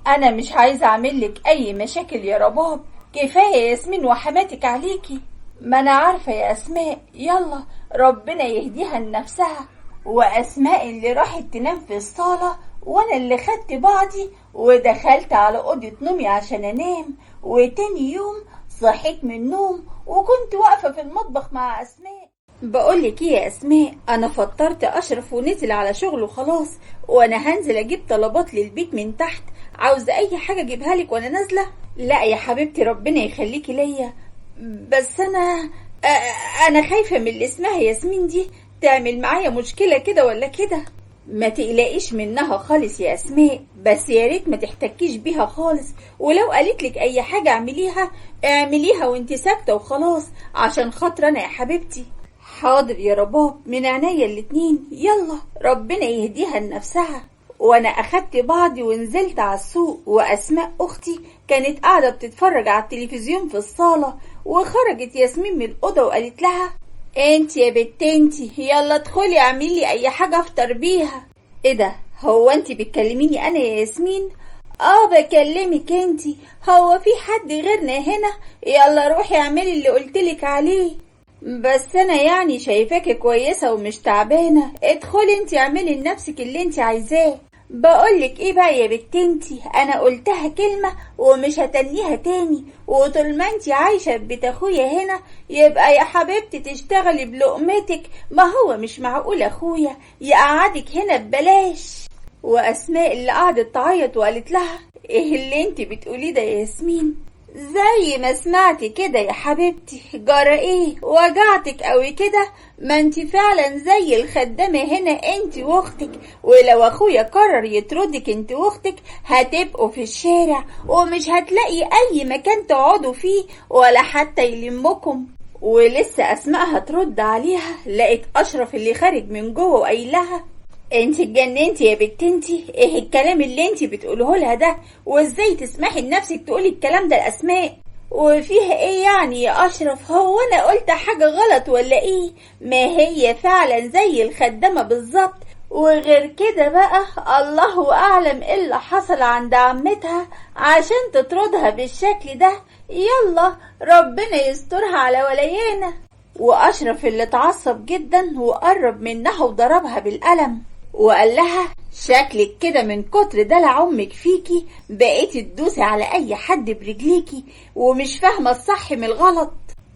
انا مش عايزة اعملك اي مشاكل يا رباب، كفاية ياسمين وحماتك عليكي. ما انا عارفة يا اسماء، يلا ربنا يهديها لنفسها. واسماء اللي راحت تنام في الصالة، وانا اللي خدت بعضي ودخلت على اوضة نومي عشان انام. وتاني يوم صحيت من النوم وكنت واقفة في المطبخ مع اسماء. بقولك ايه يا اسماء، انا فطرت اشرف ونزل على شغله خلاص، وانا هنزل اجيب طلبات للبيت من تحت عاوزة اي حاجة اجيبها لك وانا نازلة؟ لا يا حبيبتي، ربنا يخليكي ليا، بس انا خايفة من اللي اسمها ياسمين دي تعمل معايا مشكلة كده ولا كده. ما تقلقيش منها خالص يا اسماء، بس يا ريت ما تحتكيش بيها خالص، ولو قالت لك اي حاجة اعمليها وانت ساكتة وخلاص، عشان خاطر انا يا حبيبتي. حاضر يا رباب، من عينيا الاتنين، يلا ربنا يهديها لنفسها. وانا اخدت بعضي ونزلت على السوق، واسماء اختي كانت قاعدة بتتفرج على التلفزيون في الصالة، وخرجت ياسمين من الأوضة وقالت لها: انت يا بنت انتي، يلا ادخلي اعملي اي حاجة افطر بيها. ايه ده، هو انتي بتكلميني انا يا ياسمين؟ بكلمك انتي، هو في حد غيرنا هنا؟ يلا روحي اعملي اللي قلتلك عليه. بس انا يعني شايفاكي كويسة ومش تعبانة، ادخلي انتي اعملي لنفسك اللي انتي عايزاه. بقولك ايه بقى يا بنت انتي، انا قلتها كلمة ومش هتنيها تاني، وطول ما انتي عايشة ببيت اخويا هنا يبقى يا حبيبتي تشتغلي بلقمتك، ما هو مش معقول اخويا يقعدك هنا ببلاش. واسماء اللي قعدت تعيط وقالت لها: ايه اللي انتي بتقوليه ده يا ياسمين؟ زي ما سمعتي كده يا حبيبتي، جرى ايه وجعتك قوي كده؟ ما انتي فعلا زي الخدامة هنا انتي واختك، ولو اخويا قرر يطردك انتي واختك هتبقوا في الشارع، ومش هتلاقي اي مكان تقعدوا فيه ولا حتى يلمكم. ولسه اسماء هترد عليها، لقيت اشرف اللي خارج من جوه وقايل لها: انت اتجننتي يا بنت انتي، ايه الكلام اللي انتي بتقوله لها ده؟ وازاي تسمحي لنفسك تقولي الكلام ده لاسماء؟ وفيها ايه يعني يا اشرف؟ هو انا قلت حاجة غلط ولا ايه؟ ما هي فعلا زي الخدامة بالظبط، وغير كده بقى الله اعلم ايه اللي حصل عند عمتها عشان تطردها بالشكل ده. يلا ربنا يسترها على وليانا. واشرف اللي اتعصب جدا وقرب منها وضربها بالقلم وقال لها: شكلك كده من كتر دلع امك فيكي بقيتي تدوسي على اي حد برجليكي، ومش فاهمه الصح من الغلط.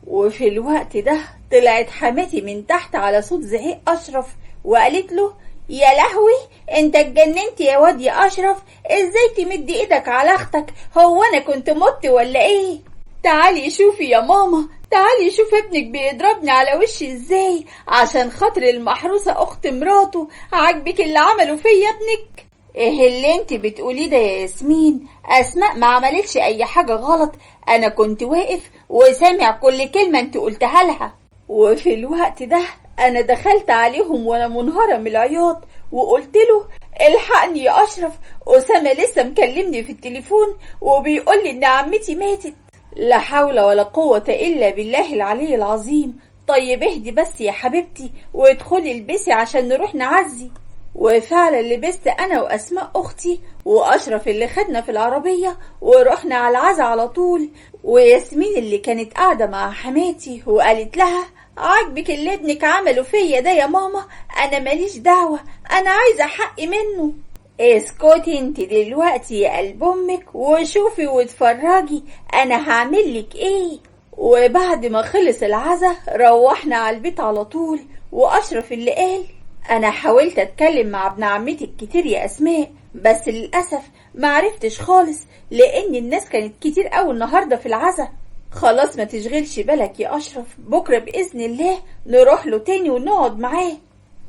وفي الوقت ده طلعت حماتي من تحت على صوت زعيق اشرف وقالت له: يا لهوي، انت اتجننت يا واد يا اشرف، ازاي تمد ايدك على اختك؟ هو انا كنت مت ولا ايه؟ تعالي شوفي يا ماما، تعالي شوف ابنك بيضربني على وشي ازاي عشان خاطر المحروسة اخت مراته. عاجبك اللي عمله فيا ابنك؟ ايه اللي انت بتقوليه ده يا ياسمين؟ اسماء ما عملتش اي حاجة غلط، انا كنت واقف وسامع كل كلمة انت قلتها لها. وفي الوقت ده انا دخلت عليهم وانا منهارة من العياط وقلت له: الحقني يا اشرف، اسامة لسه مكلمني في التليفون وبيقول لي ان عمتي ماتت. لا حول ولا قوة إلا بالله العلي العظيم. طيب اهدي بس يا حبيبتي وادخلي البسي عشان نروح نعزي. وفعلا لبست أنا وأسماء أختي وأشرف اللي خدنا في العربية ورحنا على العزا على طول. وياسمين اللي كانت قاعدة مع حماتي وقالت لها: عاجبك اللي ابنك عمله فيا ده يا ماما؟ أنا ماليش دعوة، أنا عايزة حقي منه. اسكتي انت دلوقتي يا قلب امك وشوفي واتفرجي انا هعملك ايه. وبعد ما خلص العزا روحنا على البيت على طول. واشرف اللي قال: انا حاولت اتكلم مع ابن عمتي كتير يا اسماء، بس للاسف معرفتش خالص لان الناس كانت كتير قوي النهارده في العزا. خلاص ما تشغلش بالك يا اشرف، بكره باذن الله نروح له تاني ونقعد معاه.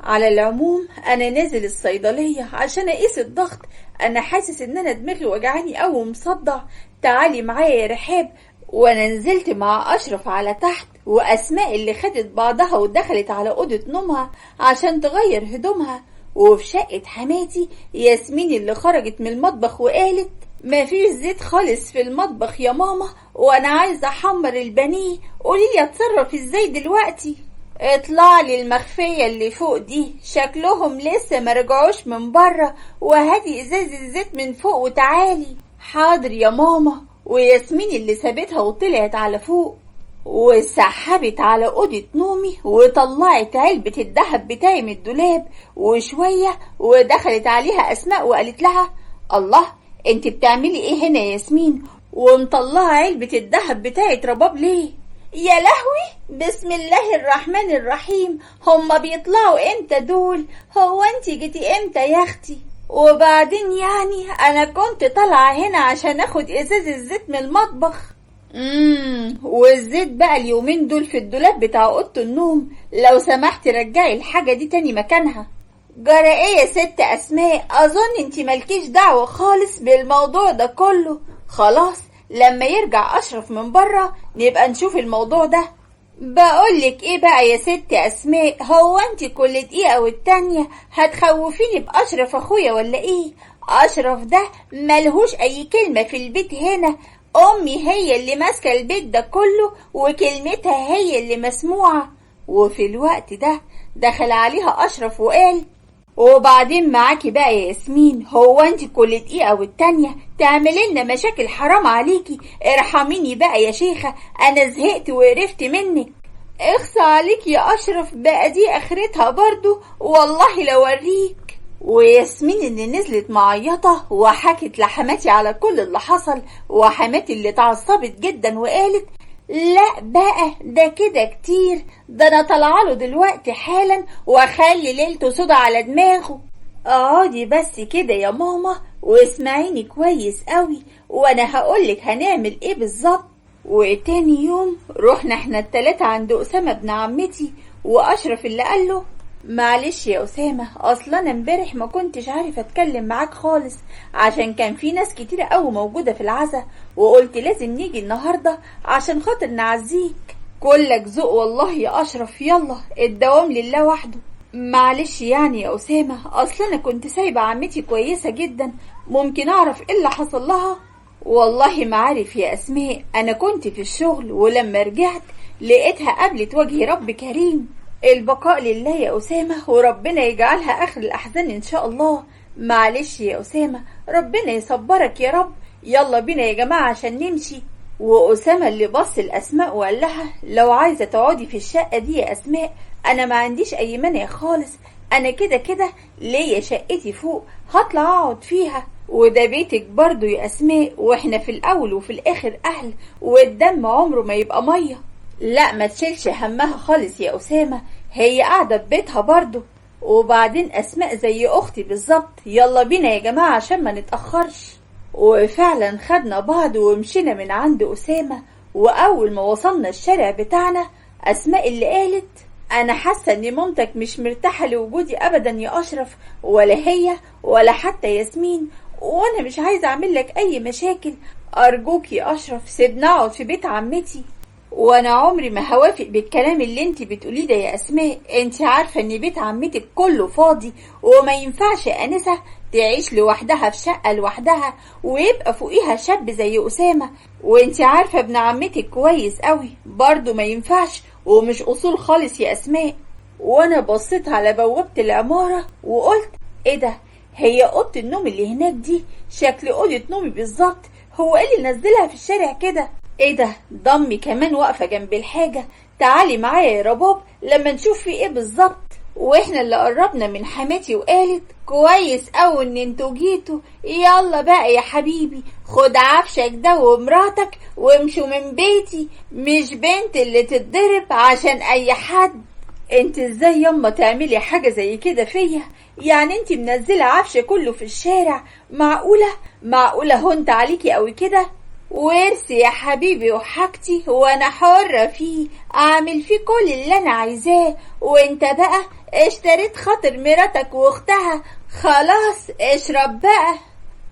على العموم انا نازل الصيدلية عشان اقيس الضغط، انا حاسس ان انا دماغي وجعاني قوي ومصدع. تعالي معايا يا رحاب. وانا نزلت مع اشرف على تحت، واسماء اللي خدت بعضها ودخلت على اوضة نومها عشان تغير هدومها. وفي شقة حماتي ياسمين اللي خرجت من المطبخ وقالت: مفيش زيت خالص في المطبخ يا ماما، وانا عايزة احمر البانيه، قوليلي اتصرف ازاي دلوقتي؟ اطلع لي المخفية اللي فوق دي، شكلهم لسه مرجعوش من بره، وهاتي ازاز الزيت من فوق وتعالي. حاضر يا ماما. وياسمين اللي سابتها وطلعت على فوق وسحبت على اوضة نومي وطلعت علبة الدهب بتاعي من الدولاب وشوية، ودخلت عليها اسماء وقالت لها: الله، انت بتعملي ايه هنا يا ياسمين ومطلعة علبة الدهب بتاعي رباب ليه؟ يا لهوي، بسم الله الرحمن الرحيم، هما بيطلعوا امتى دول؟ هو انتي جيتي امتى يا اختي؟ وبعدين يعني انا كنت طالعة هنا عشان اخد ازاز الزيت من المطبخ. والزيت بقى اليومين دول في الدولاب بتاع اوضه النوم، لو سمحتي رجعي الحاجة دي تاني مكانها. جرى ايه يا ست اسماء؟ اظن انتي مالكيش دعوة خالص بالموضوع ده كله. خلاص لما يرجع اشرف من بره نبقى نشوف الموضوع ده. بقولك ايه بقى يا ست اسماء، هو انتي كل دقيقة والتانية هتخوفيني باشرف اخويا ولا ايه؟ اشرف ده ملهوش اي كلمة في البيت هنا، امي هي اللي ماسكة البيت ده كله وكلمتها هي اللي مسموعة. وفي الوقت ده دخل عليها اشرف وقال: وبعدين معاكي بقى يا ياسمين، هو انت كل دقيقة والتانية تعملي لنا مشاكل؟ حرام عليكي، ارحميني بقى يا شيخة، انا زهقت وقرفت منك. اخصى عليك يا اشرف، بقى دي اخرتها برضو، والله لو اوريك. وياسمين اللي نزلت معيطة وحكت لحماتي على كل اللي حصل، وحماتي اللي اتعصبت جدا وقالت: لا بقى ده كده كتير، ده انا طالعه له دلوقتي حالا واخلي ليلته سودا على دماغه. اقعدي بس كده يا ماما واسمعيني كويس قوي، وانا هقولك هنعمل ايه بالظبط. وتاني يوم رحنا احنا التلاتة عند اسامة ابن عمتي، واشرف اللي قاله: معلش يا اسامة، اصلا انا امبارح ما كنتش عارف اتكلم معاك خالص عشان كان في ناس كتيرة قوي موجودة في العزا، وقلت لازم نيجي النهاردة عشان خاطر نعزيك. كلك ذوق والله يا اشرف، يلا الدوام لله وحده. معلش يعني يا اسامة، اصلا انا كنت سايبة عمتي كويسة جدا، ممكن اعرف ايه اللي حصل لها؟ والله ما عارف يا اسماء، انا كنت في الشغل ولما رجعت لقيتها قابلت وجه رب كريم. البقاء لله يا أسامة، وربنا يجعلها آخر الأحزان إن شاء الله. معلش يا أسامة، ربنا يصبرك يا رب. يلا بينا يا جماعة عشان نمشي. وأسامة اللي بص الأسماء وقال لها: لو عايزة تقعدي في الشقة دي يا أسماء أنا ما عنديش أي مانع خالص، أنا كده كده ليا شقتي فوق هطلع أقعد فيها، وده بيتك برضو يا أسماء، وإحنا في الأول وفي الآخر أهل، والدم عمره ما يبقى مية. لا ما تشيلش همها خالص يا أسامة، هي قاعدة في بيتها برضو، وبعدين أسماء زي أختي بالظبط. يلا بينا يا جماعة عشان ما نتأخرش. وفعلا خدنا بعض ومشينا من عند أسامة، وأول ما وصلنا الشارع بتاعنا أسماء اللي قالت: أنا حاسة إن مامتك مش مرتاحة لوجودي أبدا يا أشرف، ولا هي ولا حتى ياسمين، وأنا مش عايزة أعمل لك أي مشاكل، أرجوك يا أشرف سيبنا أقعد في بيت عمتي. وانا عمري ما هوافق بالكلام اللي انت بتقوليه ده يا اسماء، انت عارفة ان بيت عمتك كله فاضي، وما ينفعش انسة تعيش لوحدها في شقة لوحدها ويبقى فوقيها شاب زي اسامة، وانت عارفة ابن عمتك كويس قوي برضو ما ينفعش، ومش اصول خالص يا اسماء. وانا بصيت على بوابة العمارة وقلت: ايه ده، هي اوضة النوم اللي هناك دي شكل اوضة نومي بالظبط، هو ايه اللي نزلها في الشارع كده؟ ايه ده، ضمي كمان واقفة جنب الحاجة، تعالي معايا يا رباب لما نشوف في ايه بالظبط. واحنا اللي قربنا من حماتي وقالت: كويس اوي ان انتوا جيتوا، يلا بقى يا حبيبي خد عفشك ده ومراتك وامشوا من بيتي، مش بنت اللي تتضرب عشان اي حد. انت ازاي ياما تعملي حاجة زي كده فيا؟ يعني انت منزلة عفش كله في الشارع؟ معقولة هونت عليكي قوي كده؟ ورثي يا حبيبي وحاجتي وانا حرة فيه، اعمل فيه كل اللي انا عايزاه، وانت بقى اشتريت خاطر مراتك واختها، خلاص اشرب بقى.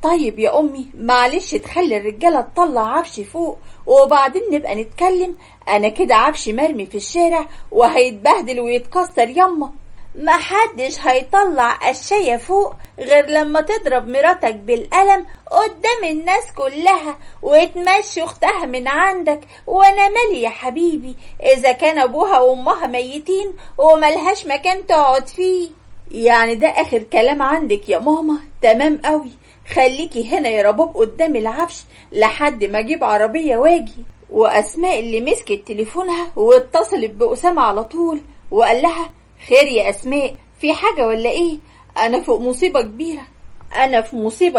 طيب يا امي معلش تخلي الرجالة تطلع عفش فوق وبعدين نبقى نتكلم، انا كده عفش مرمي في الشارع وهيتبهدل ويتكسر يما. محدش هيطلع قشاية فوق غير لما تضرب مراتك بالقلم قدام الناس كلها وتمشي اختها من عندك، وانا مالي يا حبيبي اذا كان ابوها وامها ميتين وملهاش مكان تقعد فيه. يعني ده اخر كلام عندك يا ماما؟ تمام قوي، خليكي هنا يا رباب قدام العفش لحد ما اجيب عربية واجي. واسماء اللي مسكت تليفونها واتصلت بأسامة على طول وقال لها: خير يا اسماء، في حاجة ولا ايه؟ انا في مصيبة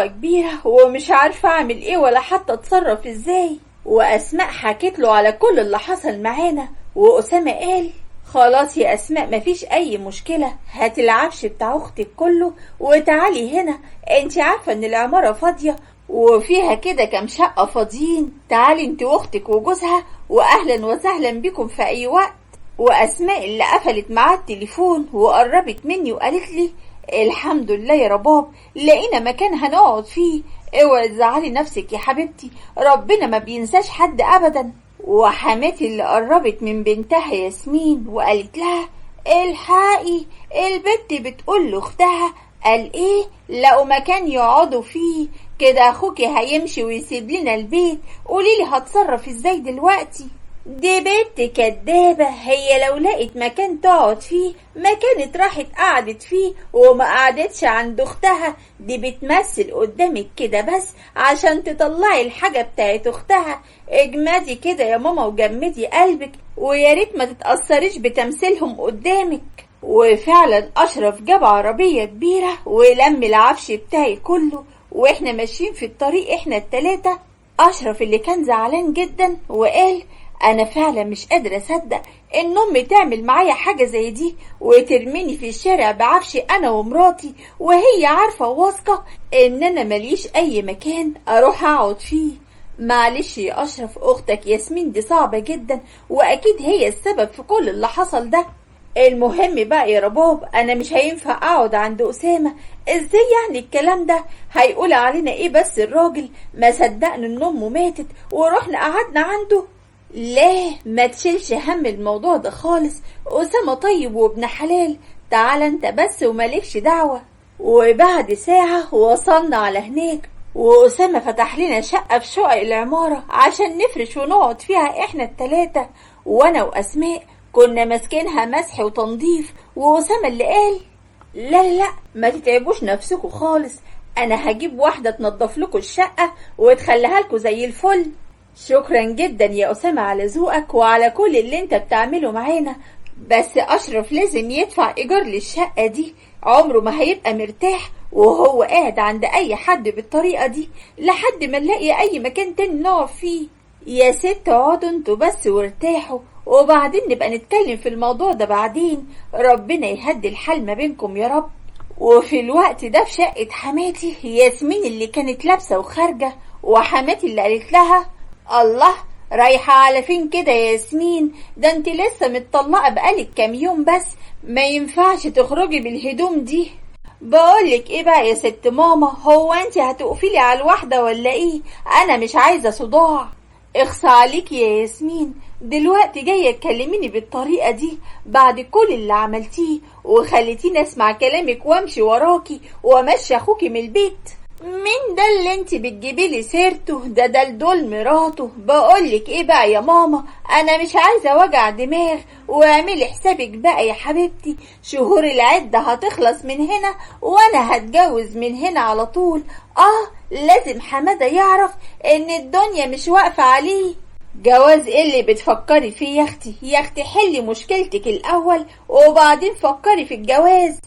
كبيرة ومش عارفة اعمل ايه ولا حتى اتصرف ازاي. واسماء حكت له على كل اللي حصل معانا، واسامة قال: خلاص يا اسماء مفيش اي مشكلة، هات العفش بتاع اختك كله وتعالي هنا. انت عارفة ان العمارة فاضية وفيها كده كام شقة فاضيين، تعالي انت واختك وجوزها واهلا وسهلا بكم في اي وقت. واسماء اللي قفلت معاه التليفون وقربت مني وقالت لي الحمد لله يا رباب لقينا مكان هنقعد فيه. اوعي تزعلي نفسك يا حبيبتي، ربنا ما بينساش حد ابدا. وحماتي اللي قربت من بنتها ياسمين وقالت لها الحقي البت بتقول لاختها قال ايه لقوا مكان يقعدوا فيه كده، اخوكي هيمشي ويسيب لنا البيت، قوليلي هتصرف ازاي دلوقتي؟ دي بنت كدابة، هي لو لقت مكان تقعد فيه ما كانت راحت قعدت فيه وما قعدتش عند اختها. دي بتمثل قدامك كده بس عشان تطلعي الحاجة بتاعت اختها. اجمدي كده يا ماما وجمدي قلبك، ويا ريت ما تتأثريش بتمثيلهم قدامك. وفعلا اشرف جاب عربية كبيرة ولم العفش بتاعي كله، واحنا ماشيين في الطريق احنا التلاتة. اشرف اللي كان زعلان جدا وقال انا فعلا مش قادرة اصدق ان امي تعمل معايا حاجة زي دي وترميني في الشارع بعفشي انا ومراتي، وهي عارفة وواثقة ان انا مليش اي مكان اروح اقعد فيه. معلش يا اشرف، اختك ياسمين دي صعبة جدا واكيد هي السبب في كل اللي حصل ده. المهم بقى يا رباب انا مش هينفع اقعد عند اسامة. ازاي يعني الكلام ده؟ هيقول علينا ايه بس الراجل؟ ما صدقنا ان امه ماتت ورحنا قعدنا عنده. لا ما تشيلش هم الموضوع ده خالص، اسامة طيب وابن حلال، تعال انت بس ومالكش دعوة. وبعد ساعة وصلنا على هناك، واسامة فتح لنا شقة في شقق العمارة عشان نفرش ونقعد فيها احنا التلاتة. وانا واسماء كنا ماسكينها مسح وتنظيف، واسامة اللي قال لا ما تتعبوش نفسكم خالص، انا هجيب واحدة تنظف لكم الشقة وتخليها لكم زي الفل. شكرا جدا يا أسامة على ذوقك وعلى كل اللي انت بتعمله معانا، بس أشرف لازم يدفع إيجار للشقة دي، عمره ما هيبقى مرتاح وهو قاعد عند أي حد بالطريقة دي لحد ما نلاقي أي مكان تاني نقعد فيه. يا ست اقعدوا انتوا بس وارتاحوا وبعدين نبقى نتكلم في الموضوع ده بعدين، ربنا يهدي الحال ما بينكم يا رب. وفي الوقت ده في شقة حماتي ياسمين اللي كانت لابسة وخارجة، وحماتي اللي قالت لها الله رايحة على فين كده يا ياسمين؟ ده انت لسه متطلقة بقالك كام يوم بس، ما ينفعش تخرجي بالهدوم دي. بقولك ايه بقى يا ست ماما، هو انت هتقفلي على الواحدة ولا ايه؟ انا مش عايزة صداع. اخصى عليكي يا ياسمين، دلوقتي جاية تكلميني بالطريقة دي بعد كل اللي عملتيه وخليتيني اسمع كلامك وامشي وراكي وامشي اخوكي من البيت؟ مين ده اللي انت بتجيبي لي سيرته؟ ده دول مراته. بقولك ايه بقى يا ماما، انا مش عايزه وجع دماغ، واعملي حسابك بقى يا حبيبتي، شهور العده هتخلص من هنا وانا هتجوز من هنا على طول. لازم حماده يعرف ان الدنيا مش واقفه عليه. جواز ايه اللي بتفكري فيه يا اختي حلي مشكلتك الاول وبعدين فكري في الجواز.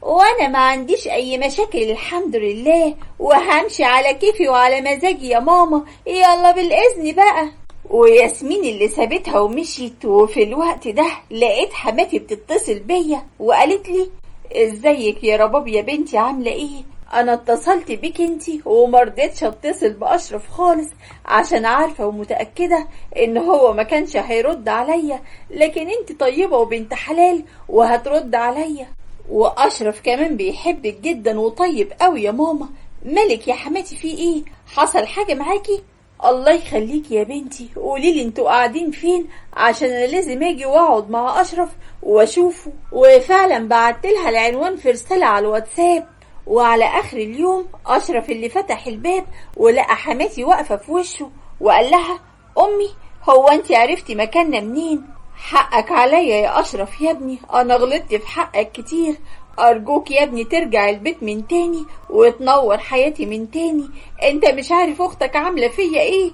وانا ما عنديش اي مشاكل الحمد لله، وهمشي على كيفي وعلى مزاجي يا ماما، يلا بالاذن بقى. وياسمين اللي سابتها ومشيت، وفي الوقت ده لقيت حماتي بتتصل بيا وقالت لي ازيك يا رباب يا بنتي عامله ايه؟ انا اتصلت بيك انتي ومرضتش اتصل باشرف خالص عشان عارفه ومتاكده ان هو ما كانش هيرد عليا، لكن انتي طيبه وبنت حلال وهترد عليا، واشرف كمان بيحبك جدا وطيب قوي يا ماما. مالك يا حماتي في ايه؟ حصل حاجه معاكي؟ الله يخليكي يا بنتي، قوليلي انتوا قاعدين فين عشان انا لازم اجي واقعد مع اشرف واشوفه. وفعلا بعتلها العنوان في رساله على الواتساب. وعلى اخر اليوم اشرف اللي فتح الباب ولقى حماتي واقفه في وشه وقال لها امي هو انت عرفتي مكاننا منين؟ حقك عليا يا اشرف يا ابني، انا غلطت في حقك كتير، ارجوك يا ابني ترجع البيت من تاني وتنور حياتي من تاني. انت مش عارف اختك عامله فيا ايه؟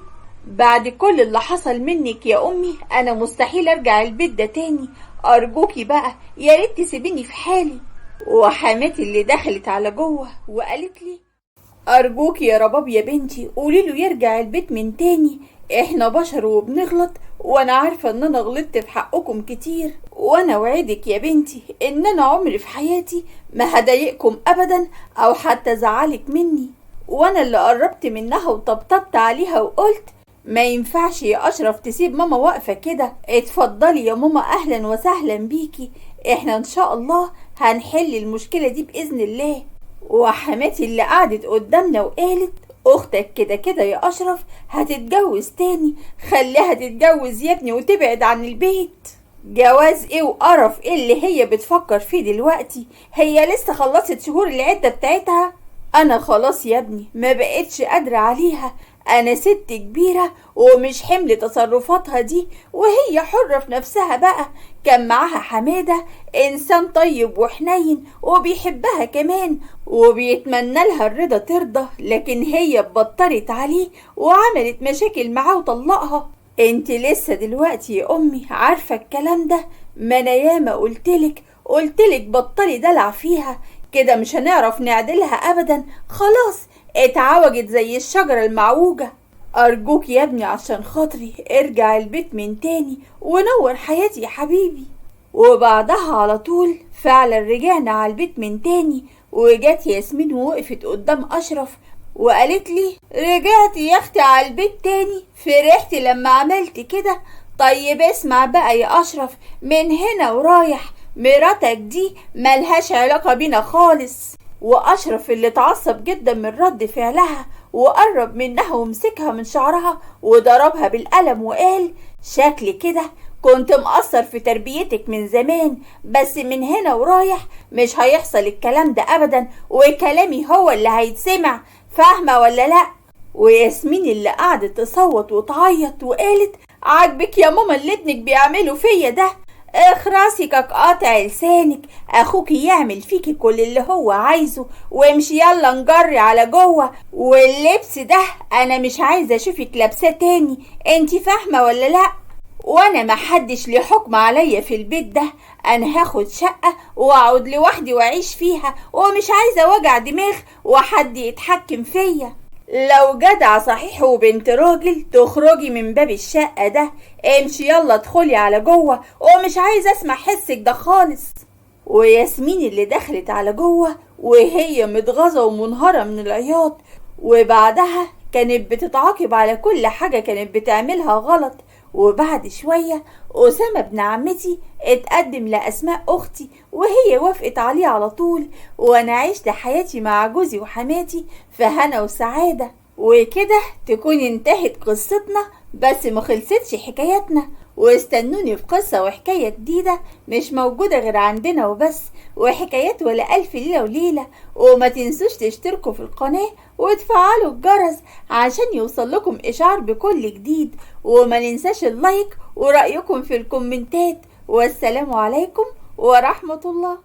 بعد كل اللي حصل منك يا امي انا مستحيل ارجع البيت ده تاني، ارجوكي بقى يا ريت تسيبيني في حالي. وحماتي اللي دخلت على جوه وقالت لي ارجوك يا رباب يا بنتي قولي له يرجع البيت من تاني، احنا بشر وبنغلط وانا عارفه ان انا غلطت في حقكم كتير، وانا وعدك يا بنتي ان انا عمري في حياتي ما هضايقكم ابدا او حتى زعلك مني. وانا اللي قربت منها وطبطبت عليها وقلت ما ينفعش يا اشرف تسيب ماما واقفة كده، اتفضلي يا ماما، اهلا وسهلا بيكي، احنا ان شاء الله هنحل المشكلة دي باذن الله. وحماتي اللي قعدت قدامنا وقالت اختك كده كده يا اشرف هتتجوز تاني، خليها تتجوز يا ابني وتبعد عن البيت. جواز ايه وقرف ايه اللي هي بتفكر فيه دلوقتي؟ هي لسه خلصت شهور العدة بتاعتها. انا خلاص يا ابني ما بقتش قادرة عليها، انا ست كبيرة ومش حمل تصرفاتها دي، وهي حرة في نفسها بقى. كان معاها حمادة انسان طيب وحنين وبيحبها كمان وبيتمنى لها الرضا ترضى، لكن هي بطرت عليه وعملت مشاكل معاه وطلقها. انت لسه دلوقتي يا امي عارفة الكلام ده؟ ما انا ياما قلتلك بطلي دلع فيها كده، مش هنعرف نعدلها ابدا، خلاص اتعوجت زي الشجرة المعوجة. ارجوك يا ابني عشان خاطري ارجع البيت من تاني ونور حياتي يا حبيبي. وبعدها على طول فعلا رجعنا على البيت من تاني، وجت ياسمين ووقفت قدام اشرف وقالت لي رجعتي يا اختي على البيت تاني؟ فرحتي لما عملت كده؟ طيب اسمع بقى يا اشرف، من هنا ورايح مراتك دي ملهاش علاقة بينا خالص. واشرف اللي اتعصب جدا من رد فعلها وقرب منها ومسكها من شعرها وضربها بالقلم وقال شكل كده كنت مقصر في تربيتك من زمان، بس من هنا ورايح مش هيحصل الكلام ده ابدا، وكلامي هو اللي هيتسمع، فاهمة ولا لا؟ وياسمين اللي قعدت تصوت وتعيط وقالت عاجبك يا ماما اللي ابنك بيعمله فيا ده؟ اخرسك قاطع لسانك، اخوك يعمل فيكي كل اللي هو عايزه، وامشي يلا نجري على جوه، واللبس ده انا مش عايزه اشوفك لابساه تاني، انتي فاهمه ولا لا؟ وانا محدش ليه حكم عليا في البيت ده، انا هاخد شقه واقعد لوحدي واعيش فيها، ومش عايزه وجع دماغ وحد يتحكم فيا. لو جدع صحيح وبنت راجل تخرجي من باب الشقة ده، امشي يلا ادخلي على جوه، ومش عايزة اسمع حسك ده خالص. وياسمين اللي دخلت على جوه وهي متغاظة ومنهارة من العياط، وبعدها كانت بتتعاقب على كل حاجة كانت بتعملها غلط. وبعد شوية أسامة ابن عمتي اتقدم لأسماء أختي وهي وافقت عليه على طول، وأنا عشت حياتي مع جوزي وحماتي في هنا وسعادة. وكده تكون انتهت قصتنا، بس ما خلصتش حكاياتنا، واستنوني في قصة وحكاية جديدة مش موجودة غير عندنا وبس، وحكايات ولا ألف ليلة وليلة. وما تنسوش تشتركوا في القناة وتفعلوا الجرس عشان يوصل لكم إشعار بكل جديد، وما ننساش اللايك ورأيكم في الكومنتات. والسلام عليكم ورحمة الله.